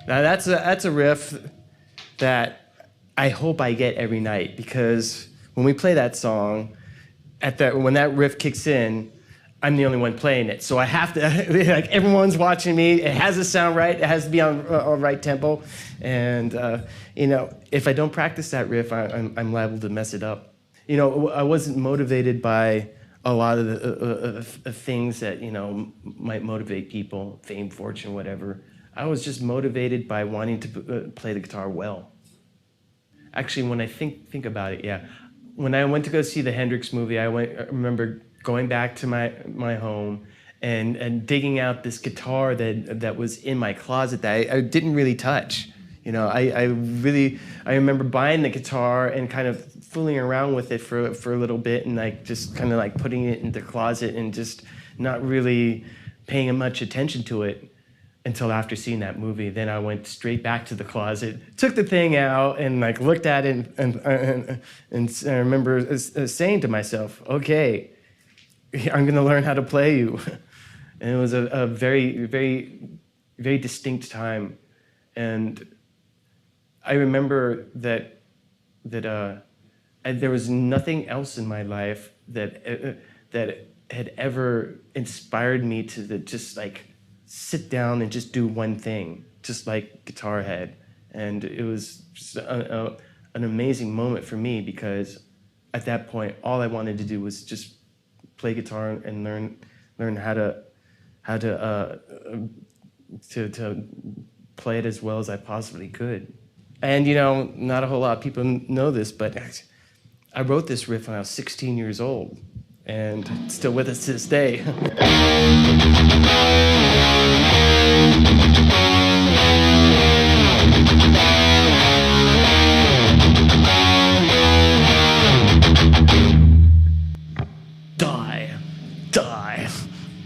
Now that's a riff that I hope I get every night, because when we play that song, when that riff kicks in, I'm the only one playing it. So I have to, like, everyone's watching me. It has to sound right. It has to be on right tempo. And, if I don't practice that riff, I'm liable to mess it up. I wasn't motivated by a lot of the things that, might motivate people, fame, fortune, whatever. I was just motivated by wanting to play the guitar well. Actually, when I think about it, yeah. When I went to go see the Hendrix movie, I remember going back to my home and digging out this guitar that was in my closet that I didn't really touch. I remember buying the guitar and kind of fooling around with it for a little bit, and just kind of putting it in the closet and just not really paying much attention to it until after seeing that movie. Then I went straight back to the closet, took the thing out, and looked at it, and I remember saying to myself, "Okay, I'm going to learn how to play you." And it was a very, very, very distinct time. And I remember that there was nothing else in my life that had ever inspired me to just sit down and just do one thing, just like Guitar Head. And it was just an amazing moment for me, because at that point, all I wanted to do was just play guitar and learn how to play it as well as I possibly could. And not a whole lot of people know this, but I wrote this riff when I was 16 years old, and it's still with us to this day.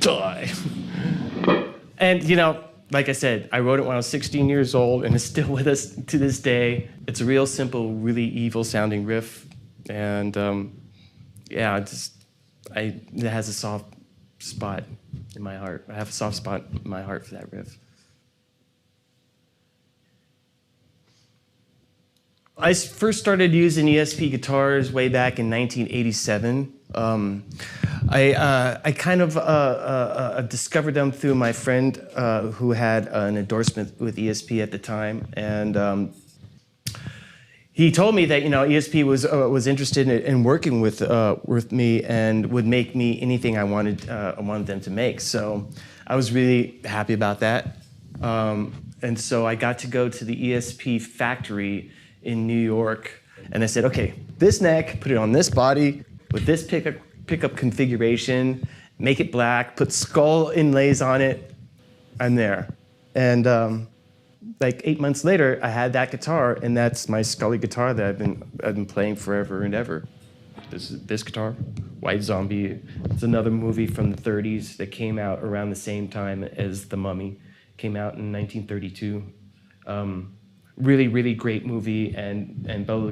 Die. And like I said, I wrote it when I was 16 years old, and it's still with us to this day. It's a real simple, really evil sounding riff, and it has a soft spot in my heart. I have a soft spot in my heart for that riff. I first started using ESP guitars way back in 1987. I kind of discovered them through my friend who had an endorsement with ESP at the time, and he told me that ESP was interested in working with me and would make me anything I wanted them to make. So I was really happy about that, and so I got to go to the ESP factory in New York, and I said, okay, this neck, put it on this body with this pickup configuration, make it black, put skull inlays on it. I'm there. And 8 months later, I had that guitar, and that's my Scully guitar that I've been playing forever and ever. This guitar, White Zombie. It's another movie from the 30s that came out around the same time as The Mummy. Came out in 1932. Really, really great movie, and Bela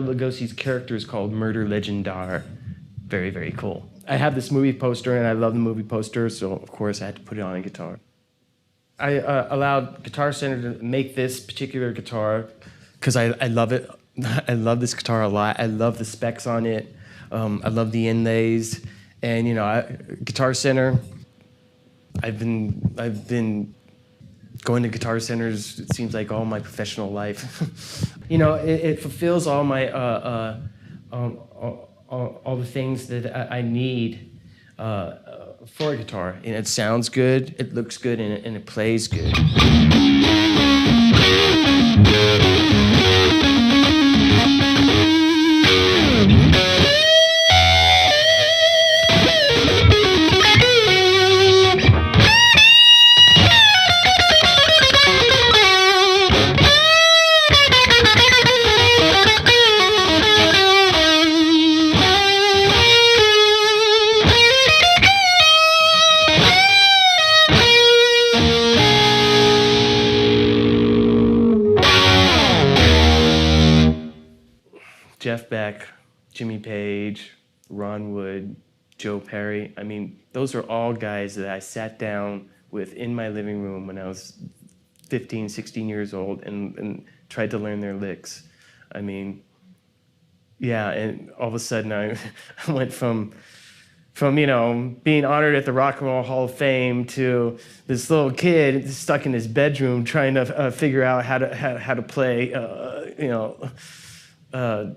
Lugosi's character is called Murder Legendar. Very, very cool. I have this movie poster, and I love the movie poster, so of course I had to put it on a guitar. I allowed Guitar Center to make this particular guitar because I love it. I love this guitar a lot. I love the specs on it. I love the inlays, and Guitar Center. I've been going to Guitar Centers, it seems like all my professional life. It fulfills all my all the things that I need for a guitar. And it sounds good, it looks good, and it plays good. Jeff Beck, Jimmy Page, Ron Wood, Joe Perry. I mean, those are all guys that I sat down with in my living room when I was 15, 16 years old and tried to learn their licks. I mean, yeah, and all of a sudden I went from being honored at the Rock and Roll Hall of Fame to this little kid stuck in his bedroom trying to figure out how to play,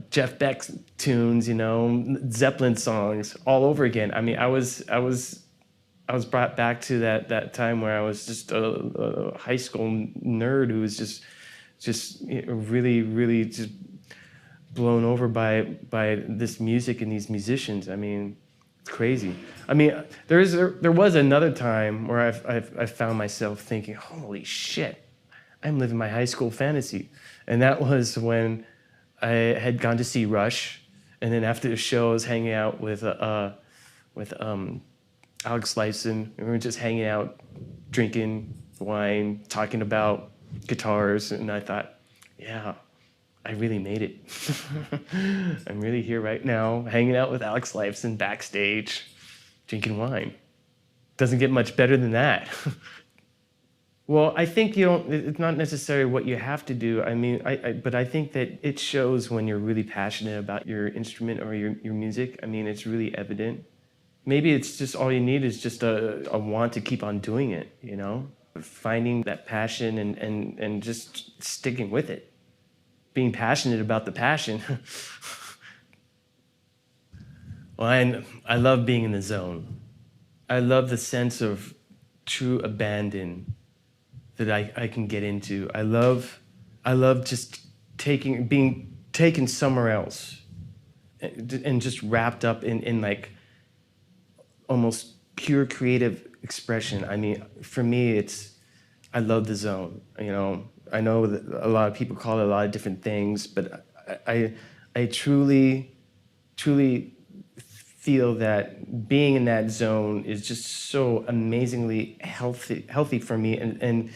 Jeff Beck tunes, Zeppelin songs all over again. I mean, I was brought back to that time where I was just a high school nerd who was just really, really just blown over by this music and these musicians. I mean, it's crazy. I mean, there was another time where I found myself thinking, holy shit, I'm living my high school fantasy. And that was when I had gone to see Rush, and then after the show I was hanging out with Alex Lifeson, and we were just hanging out, drinking wine, talking about guitars, and I thought, yeah, I really made it. I'm really here right now, hanging out with Alex Lifeson backstage, drinking wine. Doesn't get much better than that. Well, I think it's not necessarily what you have to do. I mean, but I think that it shows when you're really passionate about your instrument or your music. I mean, it's really evident. Maybe it's just all you need is just a want to keep on doing it, Finding that passion and just sticking with it. Being passionate about the passion. Well, I love being in the zone. I love the sense of true abandon that I can get into. I love just being taken somewhere else and just wrapped up in like almost pure creative expression. I mean, for me, I love the zone. I know that a lot of people call it a lot of different things, but I truly feel that being in that zone is just so amazingly healthy for me, and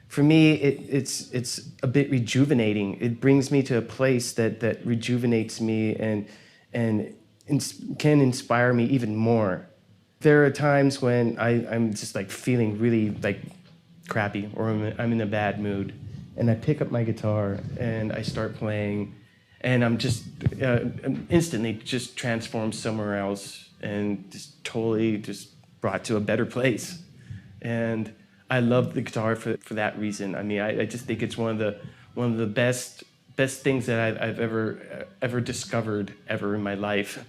for me it's a bit rejuvenating. It brings me to a place that rejuvenates me and can inspire me even more. There are times when I'm just like feeling really like crappy, or I'm in a bad mood, and I pick up my guitar and I start playing, and I'm just instantly just transformed somewhere else and just totally just brought to a better place. And I love the guitar for that reason. I mean, I just think it's one of the best things that I've ever discovered ever in my life.